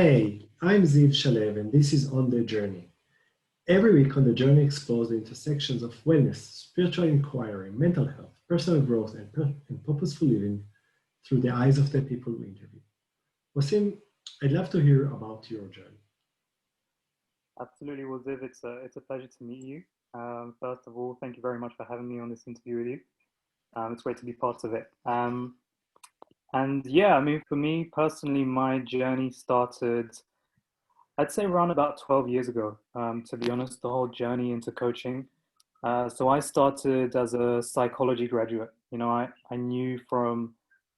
Hey, I'm Ziv Shalev, and this is On the Journey. Every week on the journey explores the intersections of wellness, spiritual inquiry, mental health, personal growth, and purposeful living through the eyes of the people we interview. Wasim, I'd love to hear about your journey. Absolutely, well, Ziv, it's a pleasure to meet you. First of all, thank you very much for having me on this interview with you. It's great to be part of it. And yeah, I mean, for me personally, my journey started, I'd say, around about 12 years ago. To be honest, the whole journey into coaching. So I started as a psychology graduate. I knew from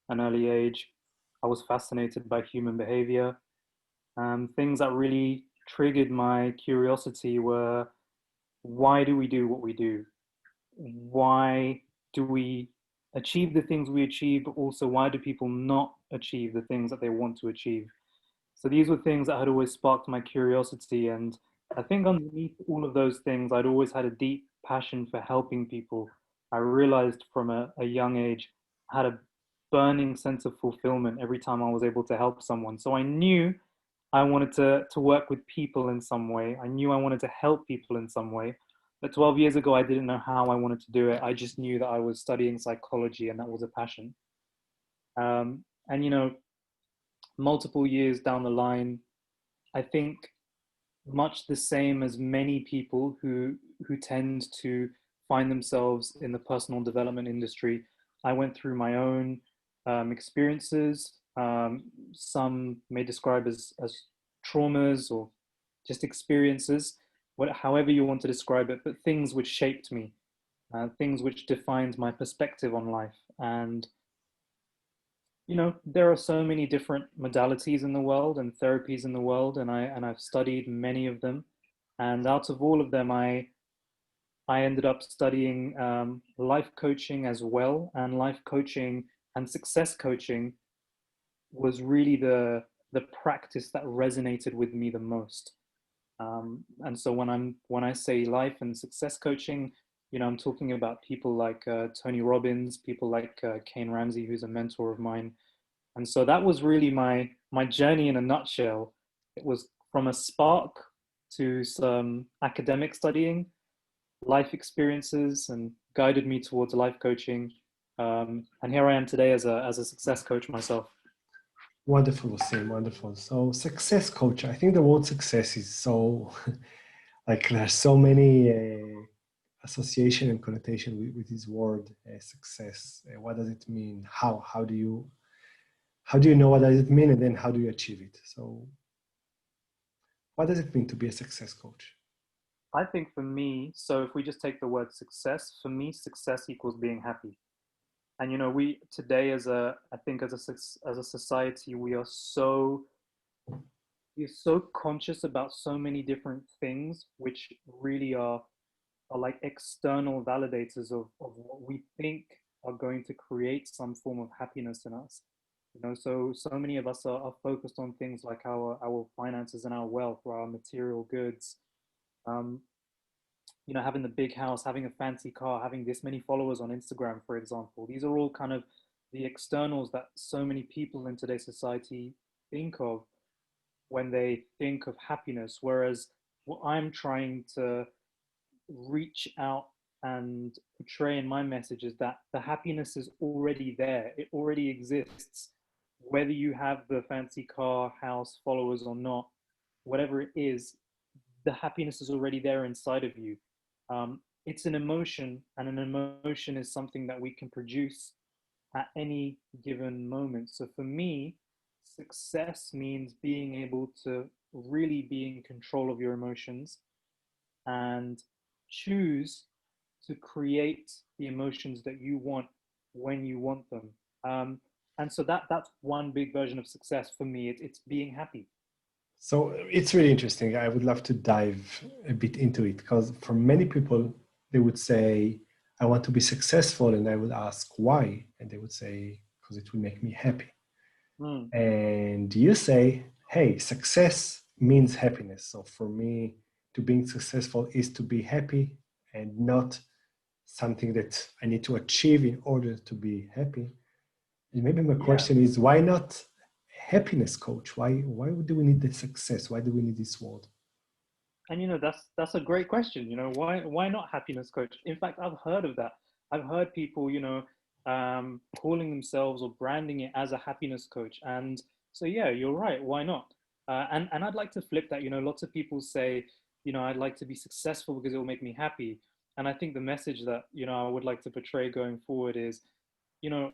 an early age I was fascinated by human behavior. Things that really triggered my curiosity were, why do we do what we do? Why do we achieve the things we achieve, but also why do people not achieve the things that they want to achieve? So these were things that had always sparked my curiosity. And I think underneath all of those things, I'd always had a deep passion for helping people. I realized from a young age, I had a burning sense of fulfillment every time I was able to help someone. So I knew I wanted to work with people in some way. I knew I wanted to help people in some way. But 12 years ago, I didn't know how I wanted to do it. I just knew that I was studying psychology and that was a passion. And, multiple years down the line, I think much the same as many people who tend to find themselves in the personal development industry, I went through my own experiences. Some may describe as traumas or just experiences, however you want to describe it, but things which shaped me, things which defined my perspective on life. And there are so many different modalities in the world and therapies in the world, and I've studied many of them. And out of all of them, I ended up studying life coaching as well. And life coaching and success coaching was really the practice that resonated with me the most. And so when I say life and success coaching, I'm talking about people like Tony Robbins, people like Kane Ramsey, who's a mentor of mine. And so that was really my journey in a nutshell. It was from a spark to some academic studying, life experiences, and guided me towards life coaching. And here I am today as a success coach myself. Wonderful, Wasim, wonderful. So, success coach, I think the word success is so, like, there's so many association and connotation with this word success. What does it mean? How do you know what does it mean, and then how do you achieve it? So what does it mean to be a success coach? I think for me, so if we just take the word success, for me, success equals being happy. And we today, I think as a society, we're so conscious about so many different things, which really are like external validators of what we think are going to create some form of happiness in us. So many of us are focused on things like our finances and our wealth, or our material goods. Um, having the big house, having a fancy car, having this many followers on Instagram, for example. These are all kind of the externals that so many people in today's society think of when they think of happiness. Whereas what I'm trying to reach out and portray in my message is that the happiness is already there. It already exists. Whether you have the fancy car, house, followers or not, whatever it is, the happiness is already there inside of you. It's an emotion, and an emotion is something that we can produce at any given moment. So for me, success means being able to really be in control of your emotions and choose to create the emotions that you want when you want them. And so that's one big version of success for me. It's being happy. So it's really interesting. I would love to dive a bit into it because for many people, they would say, I want to be successful. And I would ask why. And they would say, because it will make me happy. Mm. And you say, hey, success means happiness. So for me, to being successful is to be happy and not something that I need to achieve in order to be happy. And maybe my Yeah. question is, why not happiness coach? Why do we need the success? Why do we need this word? And that's a great question. Why not happiness coach? In fact, I've heard of that. I've heard people, calling themselves or branding it as a happiness coach. And so yeah, you're right. Why not? And I'd like to flip that. Lots of people say, I'd like to be successful because it will make me happy. And I think the message that I would like to portray going forward is, you know,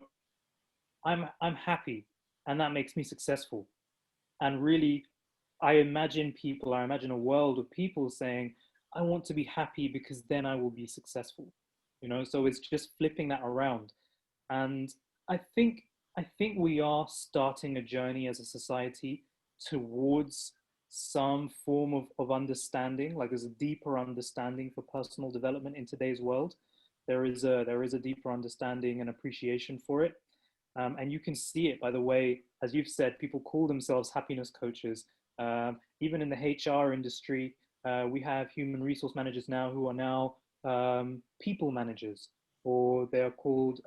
I'm happy, and that makes me successful. And really, I imagine a world of people saying, I want to be happy because then I will be successful. So it's just flipping that around. And I think I think we are starting a journey as a society towards some form of understanding, like there's a deeper understanding for personal development in today's world. There is a deeper understanding and appreciation for it. And you can see it by the way, as you've said, people call themselves happiness coaches. Even in the HR industry, we have human resource managers now who are now people managers, or they're called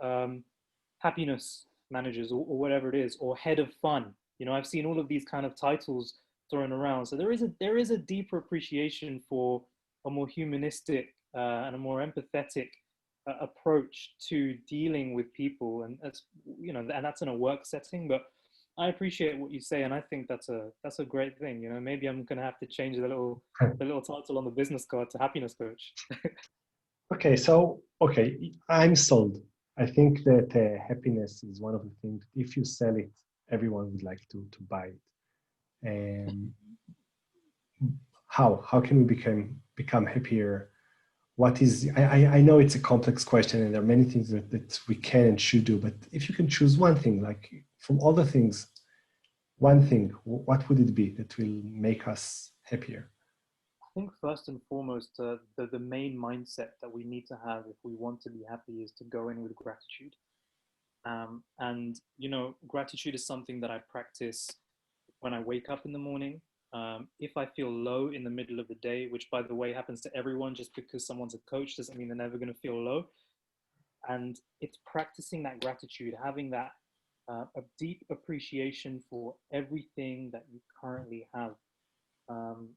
happiness managers, or whatever it is, or head of fun. I've seen all of these kind of titles thrown around. So there is a deeper appreciation for a more humanistic and a more empathetic approach to dealing with people, and that's in a work setting. But I appreciate what you say, and I think that's a great thing. Maybe I'm gonna have to change the little title on the business card to happiness coach. Okay, I'm sold. I think that happiness is one of the things. If you sell it, everyone would like to buy it. And how can we become happier? What is I know it's a complex question, and there are many things that we can and should do. But if you can choose one thing, like from all the things, one thing, what would it be that will make us happier? I think first and foremost, the main mindset that we need to have if we want to be happy is to go in with gratitude. And gratitude is something that I practice when I wake up in the morning. If I feel low in the middle of the day, which by the way happens to everyone, just because someone's a coach doesn't mean they're never going to feel low. And it's practicing that gratitude, having that a deep appreciation for everything that you currently have. Um,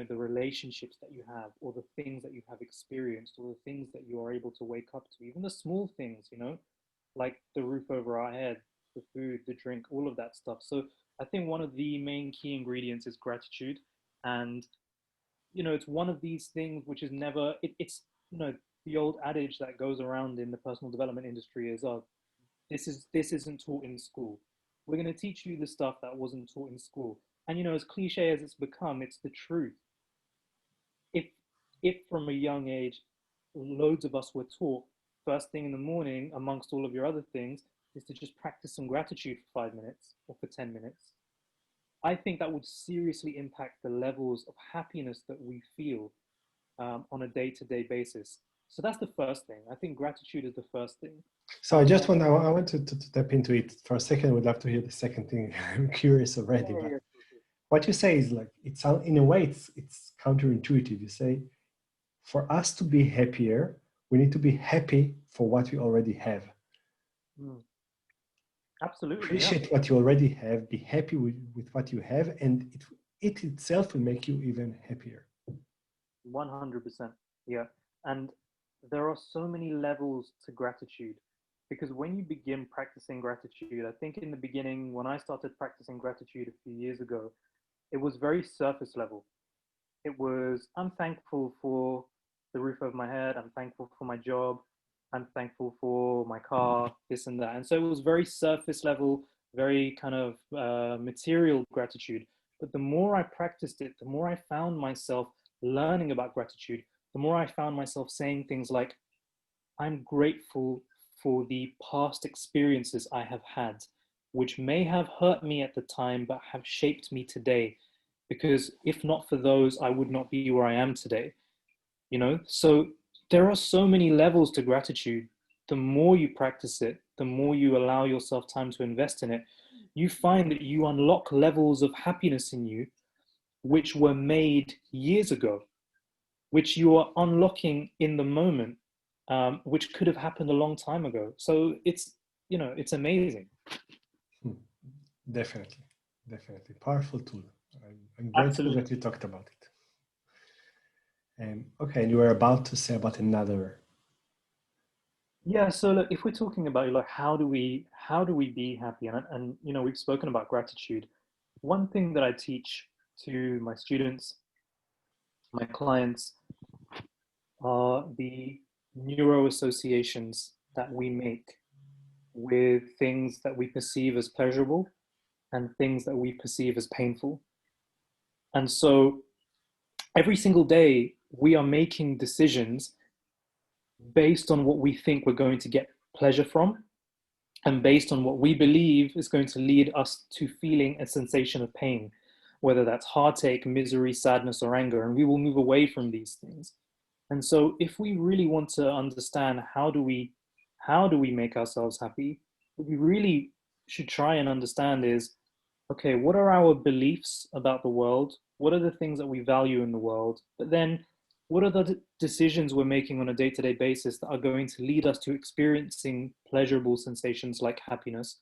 the relationships that you have, or the things that you have experienced, or the things that you are able to wake up to, even the small things, like the roof over our head, the food, the drink, all of that stuff. So I think one of the main key ingredients is gratitude. And it's one of these things which is never it's the old adage that goes around in the personal development industry is, oh, this isn't taught in school. We're going to teach you the stuff that wasn't taught in school. And as cliche as it's become, it's the truth. If if from a young age loads of us were taught first thing in the morning, amongst all of your other things, is to just practice some gratitude for 5 minutes or for 10 minutes, I think that would seriously impact the levels of happiness that we feel on a day-to-day basis. So that's the first thing. I think gratitude is the first thing. So I want to tap into it for a second. I would love to hear the second thing. I'm curious already, Yeah, but yeah. what you say is like, it's in a way, it's counterintuitive. You say, for us to be happier, we need to be happy for what we already have. Mm, absolutely, yeah. Appreciate what you already have, be happy with what you have, and it itself will make you even happier. 100%. Yeah. And there are so many levels to gratitude, because when you begin practicing gratitude, I think in the beginning, when I started practicing gratitude a few years ago, it was very surface level. It was, I'm thankful for the roof over my head, I'm thankful for my job, I'm thankful for my car, this and that. And so it was very surface level, very kind of material gratitude. But the more I practiced it, the more I found myself learning about gratitude, the more I found myself saying things like, I'm grateful for the past experiences I have had, which may have hurt me at the time, but have shaped me today. Because if not for those, I would not be where I am today. So there are so many levels to gratitude. The more you practice it, the more you allow yourself time to invest in it, you find that you unlock levels of happiness in you which were made years ago, which you are unlocking in the moment, which could have happened a long time ago. So it's amazing. Hmm, definitely. Definitely. Powerful tool. I'm grateful Absolutely. that you talked about it. Okay, and you were about to say about another. Yeah, so look, if we're talking about like how do we be happy, and we've spoken about gratitude. One thing that I teach to my students, my clients, are the neuro associations that we make with things that we perceive as pleasurable and things that we perceive as painful. And so every single day we are making decisions based on what we think we're going to get pleasure from, and based on what we believe is going to lead us to feeling a sensation of pain, whether that's heartache, misery, sadness, or anger, and we will move away from these things. And so if we really want to understand how do we make ourselves happy, what we really should try and understand is, okay, what are our beliefs about the world? What are the things that we value in the world? But then what are the decisions we're making on a day-to-day basis that are going to lead us to experiencing pleasurable sensations like happiness,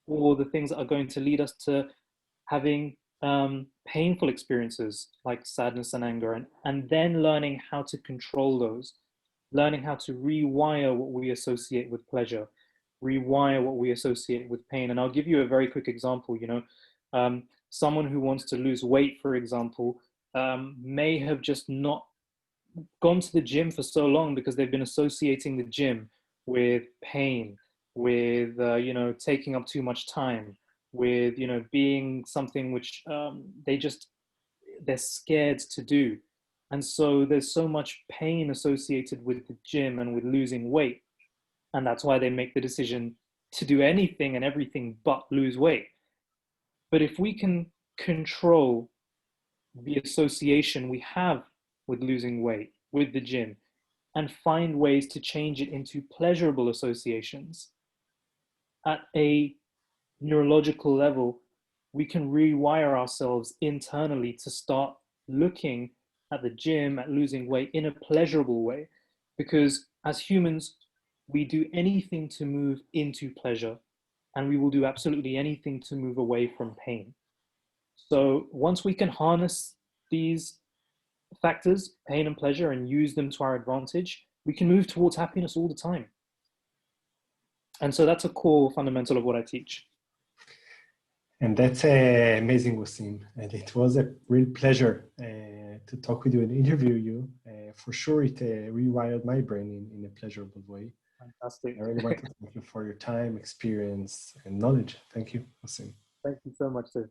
or the things that are going to lead us to having painful experiences like sadness and anger, and then learning how to control those, learning how to rewire what we associate with pleasure, rewire what we associate with pain. And I'll give you a very quick example. Someone who wants to lose weight, for example, may have just not gone to the gym for so long because they've been associating the gym with pain, with taking up too much time, with being something which they're scared to do. And so there's so much pain associated with the gym and with losing weight, and that's why they make the decision to do anything and everything but lose weight. But if we can control the association we have with losing weight, with the gym, and find ways to change it into pleasurable associations at a neurological level, we can rewire ourselves internally to start looking at the gym, at losing weight in a pleasurable way. Because as humans, we do anything to move into pleasure, and we will do absolutely anything to move away from pain. So once we can harness these factors, pain and pleasure, and use them to our advantage, we can move towards happiness all the time. And so that's a core fundamental of what I teach. And that's amazing, Waseem. And it was a real pleasure to talk with you and interview you. For sure, it rewired my brain in a pleasurable way. Fantastic. I really want to thank you for your time, experience, and knowledge. Thank you, Waseem. Thank you so much, sir.